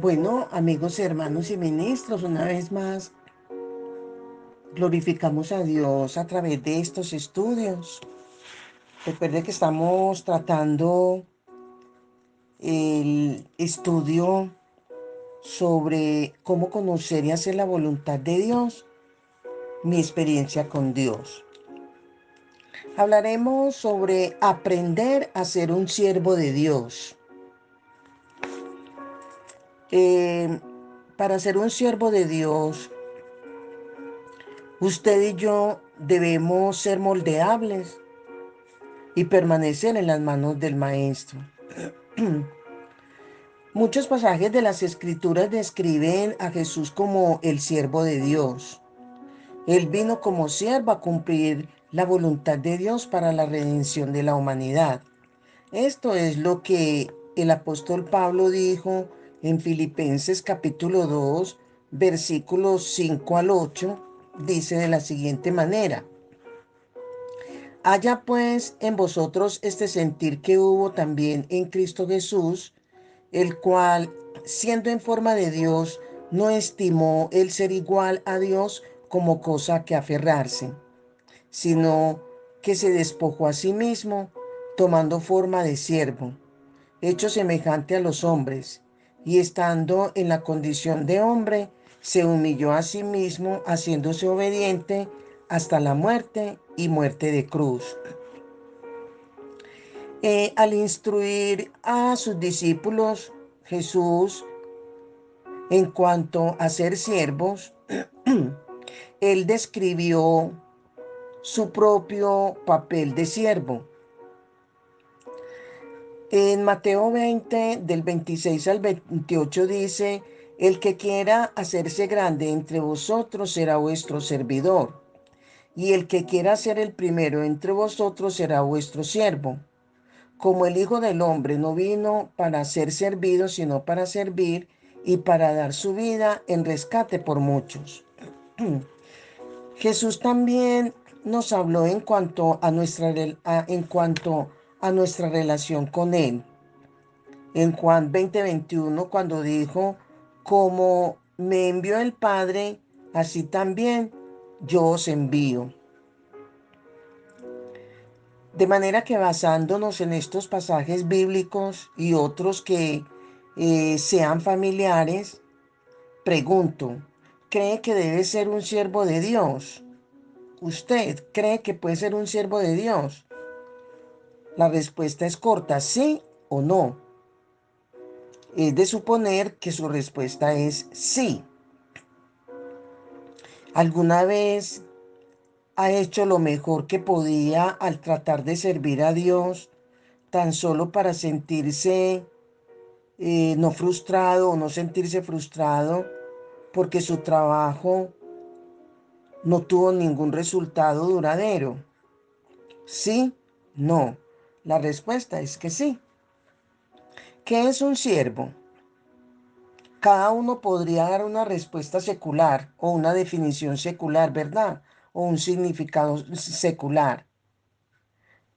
Bueno, amigos, hermanos y ministros, una vez más glorificamos a Dios a través de estos estudios. Recuerde que estamos tratando el estudio sobre cómo conocer y hacer la voluntad de Dios, mi experiencia con Dios. Hablaremos sobre aprender a ser un siervo de Dios. Eh, para ser un siervo de Dios, usted y yo debemos ser moldeables y permanecer en las manos del Maestro. Muchos pasajes de las Escrituras describen a Jesús como el siervo de Dios. Él vino como siervo a cumplir la voluntad de Dios para la redención de la humanidad. Esto es lo que el apóstol Pablo dijo en Filipenses capítulo 2, versículos 5 al 8. Dice de la siguiente manera: haya pues en vosotros este sentir que hubo también en Cristo Jesús, el cual, siendo en forma de Dios, no estimó el ser igual a Dios como cosa que aferrarse, sino que se despojó a sí mismo, tomando forma de siervo, hecho semejante a los hombres, y estando en la condición de hombre, se humilló a sí mismo, haciéndose obediente hasta la muerte y muerte de cruz. Al instruir a sus discípulos, Jesús, en cuanto a ser siervos, él describió su propio papel de siervo. En Mateo 20, del 26 al 28 dice: el que quiera hacerse grande entre vosotros será vuestro servidor, y el que quiera ser el primero entre vosotros será vuestro siervo. Como el Hijo del Hombre no vino para ser servido, sino para servir y para dar su vida en rescate por muchos. Jesús también nos habló en cuanto a nuestra relación con Él. En Juan 20:21, cuando dijo: como me envió el Padre, así también yo os envío. De manera que, basándonos en estos pasajes bíblicos y otros que sean familiares, pregunto: ¿cree que debe ser un siervo de Dios? ¿Usted cree que puede ser un siervo de Dios? La respuesta es corta: sí o no. Es de suponer que su respuesta es sí. ¿Alguna vez ha hecho lo mejor que podía al tratar de servir a Dios, tan solo para sentirse no frustrado o no sentirse frustrado porque su trabajo no tuvo ningún resultado duradero? ¿Sí? No. La respuesta es que sí. ¿Qué es un siervo? Cada uno podría dar una respuesta secular o una definición secular, ¿verdad? O un significado secular.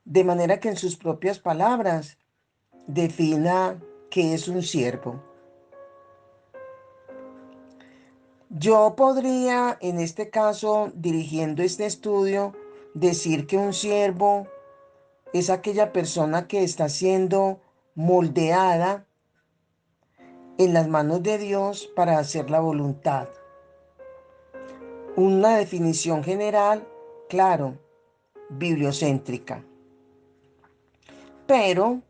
De manera que en sus propias palabras defina qué es un siervo. Yo podría, en este caso, dirigiendo este estudio, decir que un siervo es aquella persona que está siendo moldeada en las manos de Dios para hacer la voluntad. Una definición general, claro, bibliocéntrica. Pero,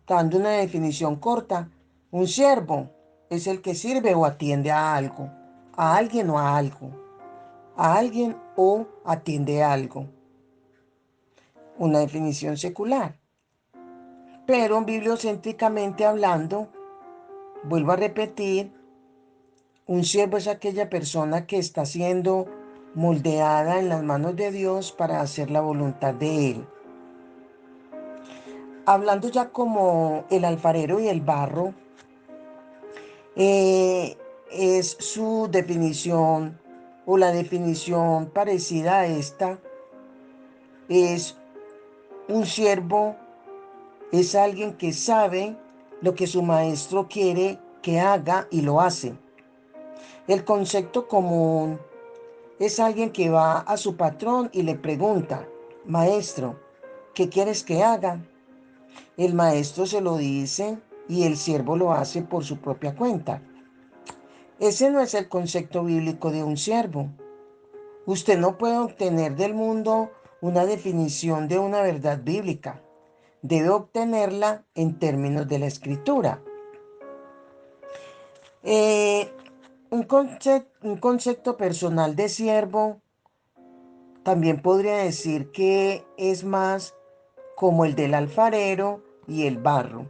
dando una definición corta, un siervo es el que sirve o atiende a algo, a alguien o a algo, a alguien o atiende a algo. Una definición secular. Pero bibliocéntricamente hablando, vuelvo a repetir, un siervo es aquella persona que está siendo moldeada en las manos de Dios para hacer la voluntad de Él. Hablando ya como el alfarero y el barro, eh, es su definición o la definición parecida a esta. Es un siervo, es alguien que sabe lo que su maestro quiere que haga y lo hace. El concepto común es alguien que va a su patrón y le pregunta: maestro, ¿qué quieres que haga? El maestro se lo dice y el siervo lo hace por su propia cuenta. Ese no es el concepto bíblico de un siervo. Usted no puede obtener del mundo una definición de una verdad bíblica. Debe obtenerla en términos de la escritura. Eh, un concepto personal de siervo también podría decir que es más como el del alfarero y el barro.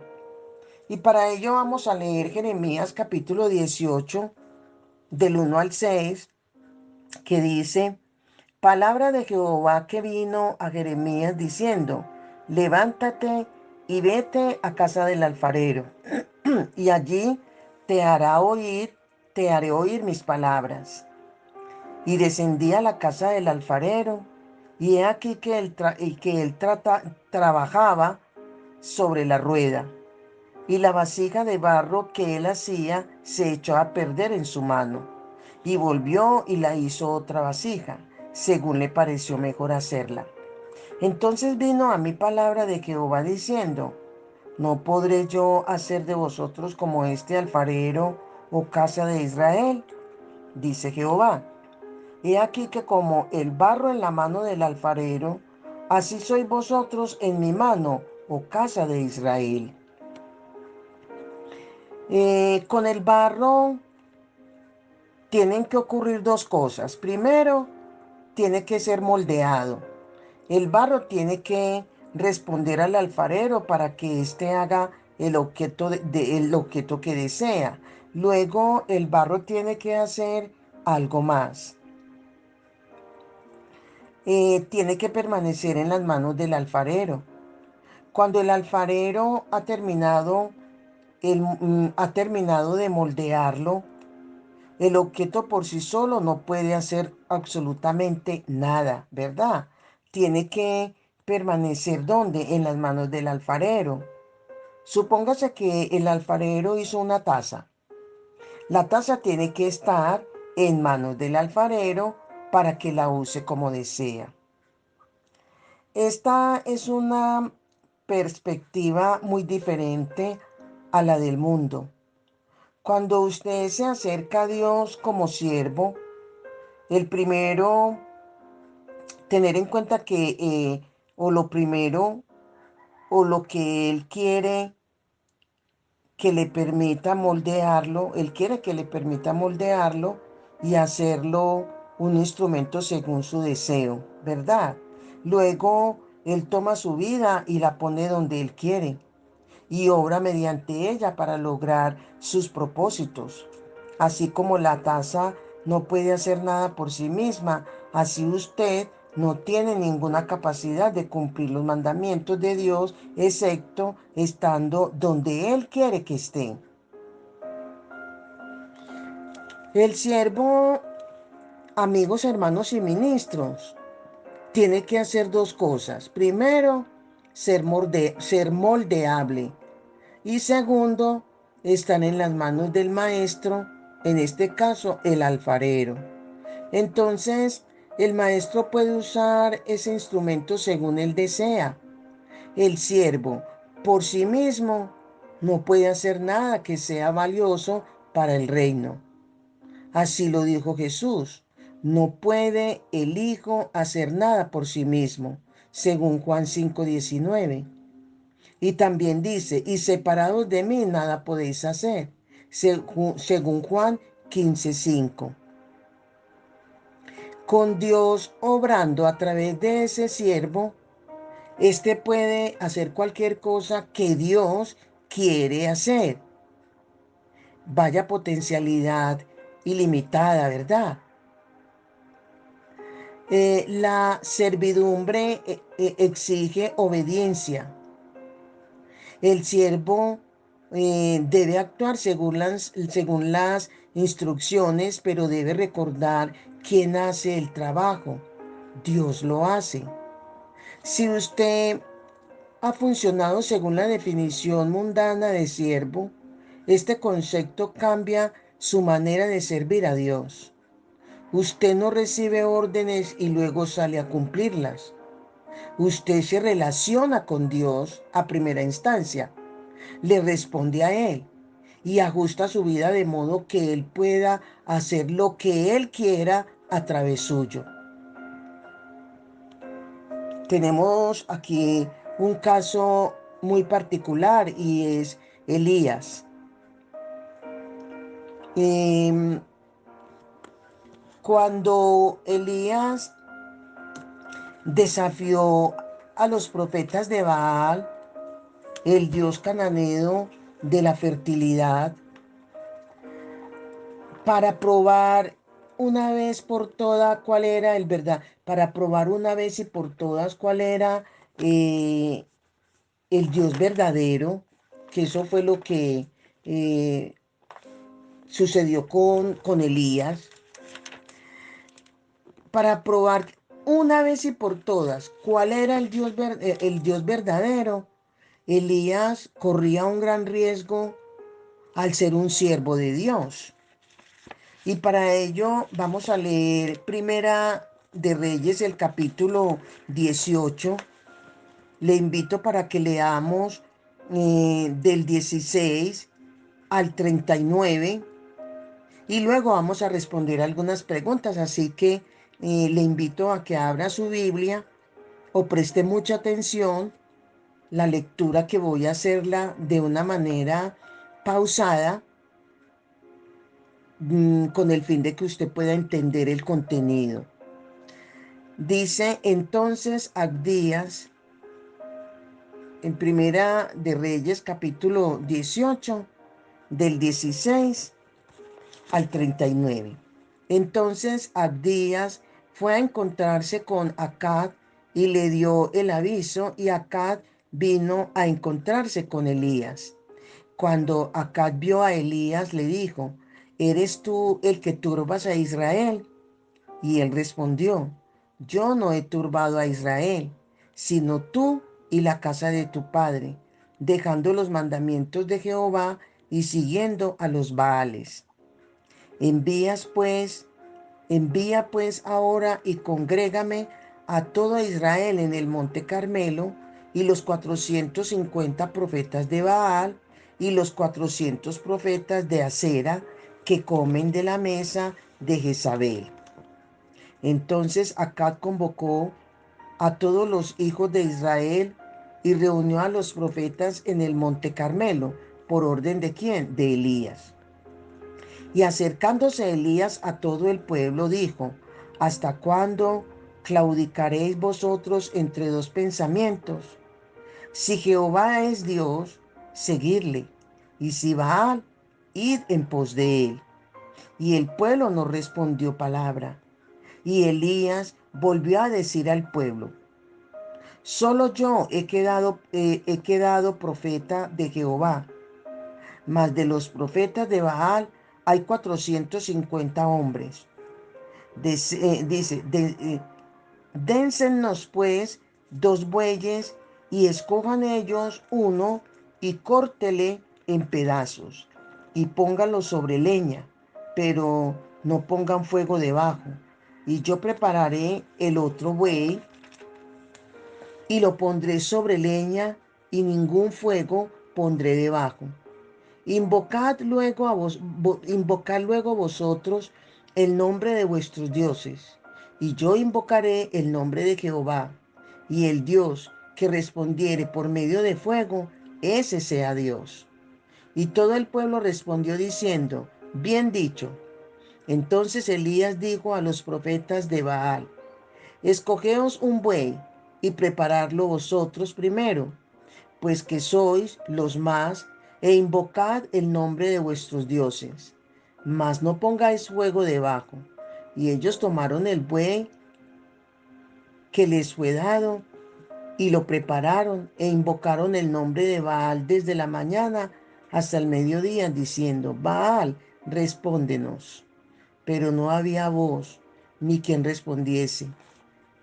Y para ello vamos a leer Jeremías capítulo 18, del 1 al 6, que dice: palabra de Jehová que vino a Jeremías diciendo: levántate y vete a casa del alfarero, y allí te haré oír mis palabras. Y descendí a la casa del alfarero, y he aquí que trabajaba sobre la rueda, y la vasija de barro que él hacía se echó a perder en su mano, y volvió y la hizo otra vasija, según le pareció mejor hacerla. Entonces vino a mí palabra de Jehová diciendo: ¿no podré yo hacer de vosotros como este alfarero, oh casa de Israel? Dice Jehová. He aquí que como el barro en la mano del alfarero, así sois vosotros en mi mano, oh casa de Israel. Con el barro tienen que ocurrir dos cosas. Primero, tiene que ser moldeado. El barro tiene que responder al alfarero para que éste haga el objeto que desea. Luego, el barro tiene que hacer algo más. Tiene que permanecer en las manos del alfarero. Cuando el alfarero ha terminado de moldearlo, el objeto por sí solo no puede hacer absolutamente nada, ¿verdad? Tiene que permanecer ¿dónde? En las manos del alfarero. Supóngase que el alfarero hizo una taza. La taza tiene que estar en manos del alfarero para que la use como desea. Esta es una perspectiva muy diferente a la del mundo. Cuando usted se acerca a Dios como siervo, el primero, tener en cuenta que o lo primero o lo que Él quiere que le permita moldearlo, Él quiere que le permita moldearlo y hacerlo un instrumento según su deseo, ¿verdad? Luego Él toma su vida y la pone donde Él quiere y obra mediante ella para lograr sus propósitos. Así como la taza no puede hacer nada por sí misma, así usted no tiene ninguna capacidad de cumplir los mandamientos de Dios, excepto estando donde Él quiere que esté. El siervo, amigos, hermanos y ministros, tiene que hacer dos cosas. Primero, ser moldeable. Y segundo, están en las manos del maestro, en este caso el alfarero. Entonces, el maestro puede usar ese instrumento según él desea. El siervo, por sí mismo, no puede hacer nada que sea valioso para el reino. Así lo dijo Jesús. No puede el Hijo hacer nada por sí mismo, según Juan 5:19. Y también dice: y separados de mí nada podéis hacer, según Juan 15:5. Con Dios obrando a través de ese siervo, este puede hacer cualquier cosa que Dios quiere hacer. Vaya potencialidad ilimitada, ¿verdad? La servidumbre exige obediencia. El siervo debe actuar según las instrucciones, pero debe recordar quién hace el trabajo. Dios lo hace. Si usted ha funcionado según la definición mundana de siervo, Este concepto cambia su manera de servir a Dios. Usted no recibe órdenes y luego sale a cumplirlas. Usted se relaciona con Dios a primera instancia, le responde a Él y ajusta su vida de modo que Él pueda hacer lo que Él quiera a través suyo. Tenemos aquí un caso muy particular y es Elías. Em, Cuando Elías desafió a los profetas de Baal, el dios cananeo de la fertilidad, para probar una vez por todas cuál era el verdad, para probar una vez y por todas cuál era eh, el Dios verdadero, que eso fue lo que eh, sucedió con Elías, para probar una vez y por todas cuál era el Dios verdadero. Elías corría un gran riesgo al ser un siervo de Dios. Y para ello vamos a leer Primera de Reyes, el capítulo 18. Le invito para que leamos del 16 al 39 y luego vamos a responder algunas preguntas. Así que le invito a que abra su Biblia o preste mucha atención. La lectura que voy a hacerla de una manera pausada, con el fin de que usted pueda entender el contenido. Dice entonces Abdías en Primera de Reyes capítulo 18 del 16 al 39. Entonces Abdías fue a encontrarse con Acab y le dio el aviso, y Acab vino a encontrarse con Elías. Cuando Acab vio a Elías, le dijo: ¿eres tú el que turbas a Israel? Y él respondió: yo no he turbado a Israel, sino tú y la casa de tu padre, dejando los mandamientos de Jehová y siguiendo a los Baales. Envías pues, envía pues ahora y congrégame a todo Israel en el monte Carmelo, y los 450 profetas de Baal y los 400 profetas de Acera que comen de la mesa de Jezabel. Entonces Acab convocó a todos los hijos de Israel y reunió a los profetas en el monte Carmelo. ¿Por orden de quién? De Elías. Y acercándose Elías a todo el pueblo, dijo: ¿hasta cuándo claudicaréis vosotros entre dos pensamientos? Si Jehová es Dios, seguidle, y si Baal, id en pos de él. Y el pueblo no respondió palabra. Y Elías volvió a decir al pueblo: solo yo he quedado profeta de Jehová, mas de los profetas de Baal hay 450 hombres. Dénsenos pues 2 bueyes, y escojan ellos uno, y córtele en pedazos, y póngalo sobre leña, pero no pongan fuego debajo. Y yo prepararé el otro buey, y lo pondré sobre leña, y ningún fuego pondré debajo. Invocad luego vosotros el nombre de vuestros dioses, y yo invocaré el nombre de Jehová, y el Dios que respondiere por medio de fuego, ese sea Dios. Y todo el pueblo respondió diciendo: bien dicho. Entonces Elías dijo a los profetas de Baal: escogeos un buey y preparadlo vosotros primero, pues que sois los más, e invocad el nombre de vuestros dioses, mas no pongáis fuego debajo. Y ellos tomaron el buey que les fue dado, y lo prepararon, e invocaron el nombre de Baal desde la mañana hasta el mediodía, diciendo: Baal, respóndenos. Pero no había voz, ni quien respondiese.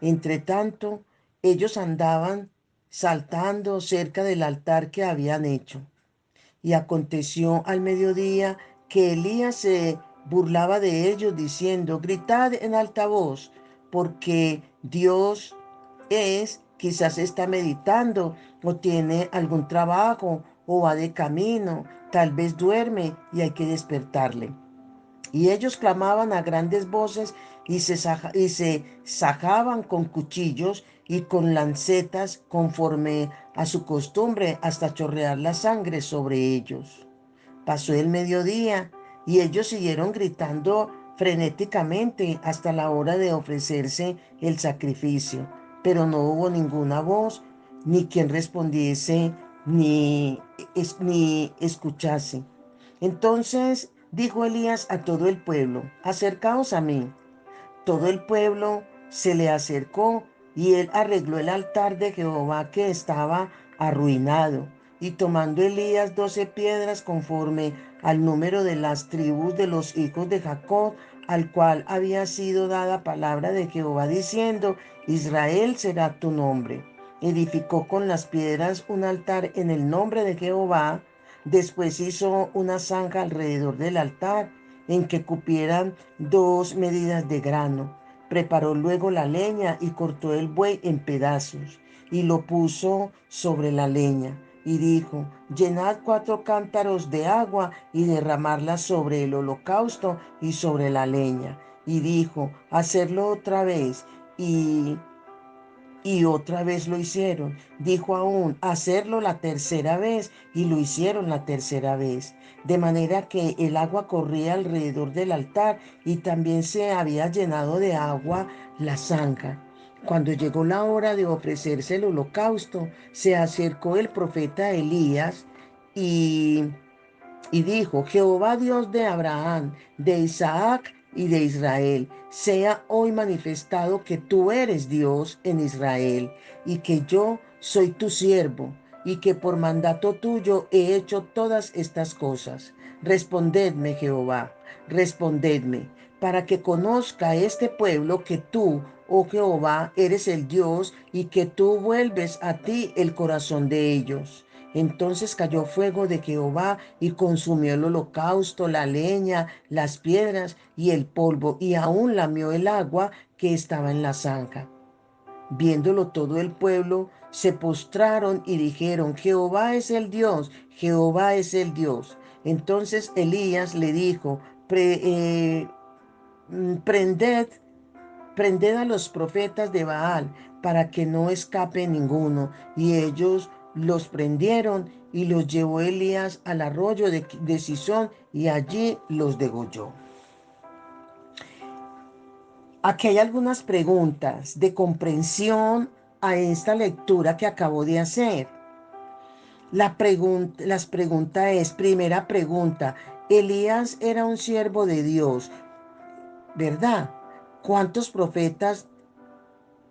Entre tanto, ellos andaban saltando cerca del altar que habían hecho. Y aconteció al mediodía que Elías se burlaba de ellos diciendo: gritad en alta voz, porque Dios quizás está meditando o tiene algún trabajo o va de camino, tal vez duerme y hay que despertarle. Y ellos clamaban a grandes voces y se sajaban con cuchillos y con lancetas conforme a su costumbre hasta chorrear la sangre sobre ellos. Pasó el mediodía y ellos siguieron gritando frenéticamente hasta la hora de ofrecerse el sacrificio, pero no hubo ninguna voz, ni quien respondiese, ni escuchase. Entonces dijo Elías a todo el pueblo: acercaos a mí. Todo el pueblo se le acercó y él arregló el altar de Jehová que estaba arruinado. Y tomando Elías 12 piedras conforme al número de las tribus de los hijos de Jacob, al cual había sido dada palabra de Jehová diciendo: Israel será tu nombre. Edificó con las piedras un altar en el nombre de Jehová. Después hizo una zanja alrededor del altar en que cupieran 2 medidas de grano. Preparó luego la leña y cortó el buey en pedazos y lo puso sobre la leña. Y dijo: llenad 4 cántaros de agua y derramarla sobre el holocausto y sobre la leña. Y dijo: hacerlo otra vez. Y otra vez lo hicieron. Dijo aún: hacerlo la tercera vez. Y lo hicieron la tercera vez. De manera que el agua corría alrededor del altar y también se había llenado de agua la zanja. Cuando llegó la hora de ofrecerse el holocausto, se acercó el profeta Elías y y dijo: Jehová Dios de Abraham, de Isaac y de Israel, sea hoy manifestado que tú eres Dios en Israel y que yo soy tu siervo y que por mandato tuyo he hecho todas estas cosas. Respondedme, Jehová, respondedme, para que conozca este pueblo que tú, oh Jehová, eres el Dios y que tú vuelves a ti el corazón de ellos. Entonces cayó fuego de Jehová y consumió el holocausto, la leña, las piedras y el polvo, y aún lamió el agua que estaba en la zanja. Viéndolo todo el pueblo, se postraron y dijeron: Jehová es el Dios, Jehová es el Dios. Entonces Elías le dijo: prended Prended a los profetas de Baal para que no escape ninguno. Y ellos los prendieron y los llevó Elías al arroyo de Cisón y allí los degolló. Aquí hay algunas preguntas de comprensión a esta lectura que acabo de hacer. Las preguntas es: primera pregunta, Elías era un siervo de Dios, ¿verdad? ¿Cuántos profetas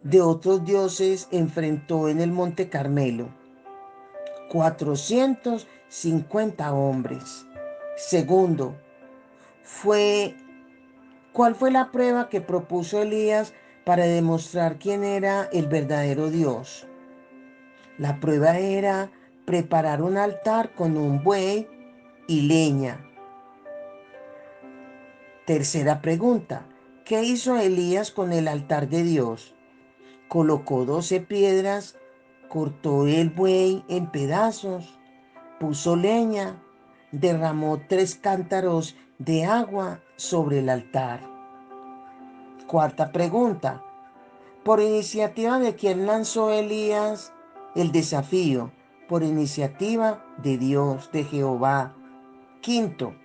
de otros dioses enfrentó en el Monte Carmelo? 450 hombres. Segundo, fue, ¿cuál fue la prueba que propuso Elías para demostrar quién era el verdadero Dios? La prueba era preparar un altar con un buey y leña. Tercera pregunta, ¿qué hizo Elías con el altar de Dios? Colocó 12 piedras, cortó el buey en pedazos, puso leña, derramó 3 cántaros de agua sobre el altar. Cuarta pregunta, ¿por iniciativa de quién lanzó Elías el desafío? Por iniciativa de Dios, de Jehová. Quinto,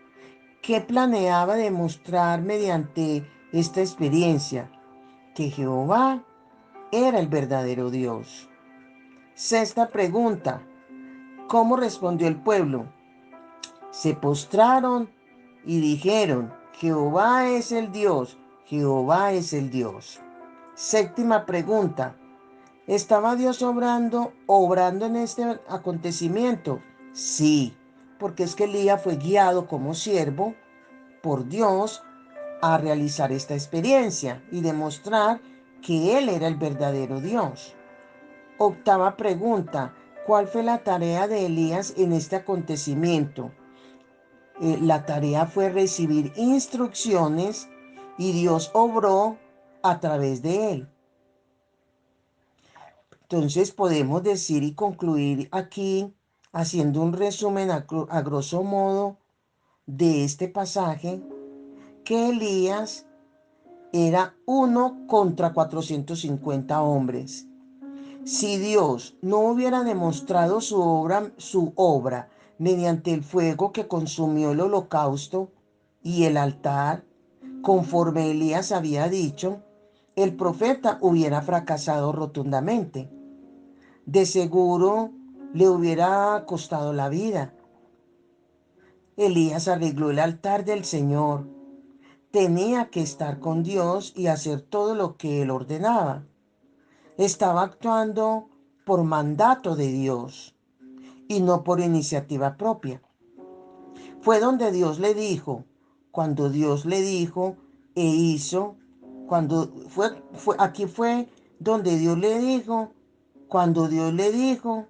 ¿qué planeaba demostrar mediante esta experiencia? Que Jehová era el verdadero Dios. Sexta pregunta, ¿cómo respondió el pueblo? Se postraron y dijeron: Jehová es el Dios, Jehová es el Dios. Séptima pregunta, ¿estaba Dios obrando en este acontecimiento? Sí, porque es que Elías fue guiado como siervo por Dios a realizar esta experiencia y demostrar que Él era el verdadero Dios. Octava pregunta, ¿Cuál fue la tarea de Elías en este acontecimiento? La tarea fue recibir instrucciones y Dios obró a través de él. Entonces podemos decir y concluir aquí, haciendo un resumen a grosso modo de este pasaje, que Elías era 1 contra 450 hombres. Si Dios no hubiera demostrado su obra mediante el fuego que consumió el holocausto y el altar, conforme Elías había dicho, el profeta hubiera fracasado rotundamente. De seguro le hubiera costado la vida. Elías arregló el altar del Señor. Tenía que estar con Dios y hacer todo lo que él ordenaba. Estaba actuando por mandato de Dios y no por iniciativa propia. Fue donde Dios le dijo, cuando Dios le dijo e hizo, aquí fue donde Dios le dijo, cuando Dios le dijo,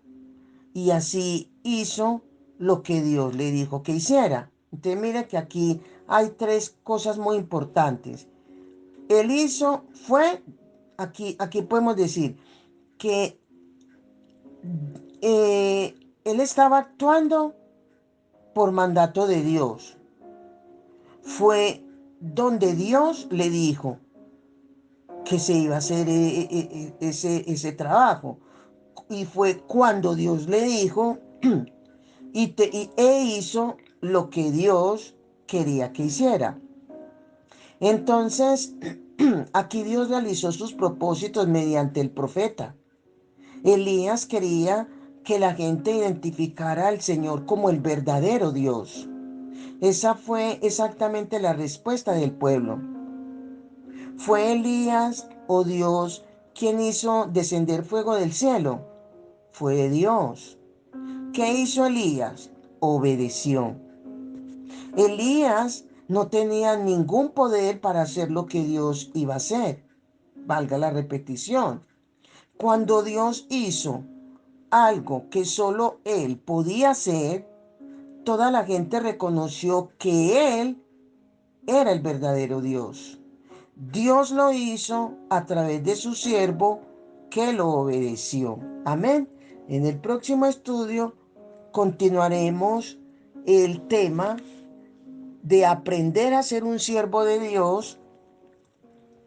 y así hizo lo que Dios le dijo que hiciera. Entonces mire que aquí hay tres cosas muy importantes. Él hizo, aquí podemos decir que él estaba actuando por mandato de Dios. Fue donde Dios le dijo que se iba a hacer ese trabajo. Y fue cuando Dios le dijo e hizo lo que Dios quería que hiciera. Entonces, aquí Dios realizó sus propósitos mediante el profeta. Elías quería que la gente identificara al Señor como el verdadero Dios. Esa fue exactamente la respuesta del pueblo. ¿Fue Elías o Dios quien hizo descender fuego del cielo? Fue Dios. ¿Qué hizo Elías? Obedeció. Elías no tenía ningún poder para hacer lo que Dios iba a hacer. Valga la repetición. Cuando Dios hizo algo que solo Él podía hacer, toda la gente reconoció que Él era el verdadero Dios. Dios lo hizo a través de su siervo que lo obedeció. Amén. En el próximo estudio continuaremos el tema de aprender a ser un siervo de Dios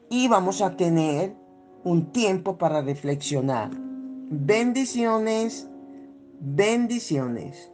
y vamos a tener un tiempo para reflexionar. Bendiciones, bendiciones.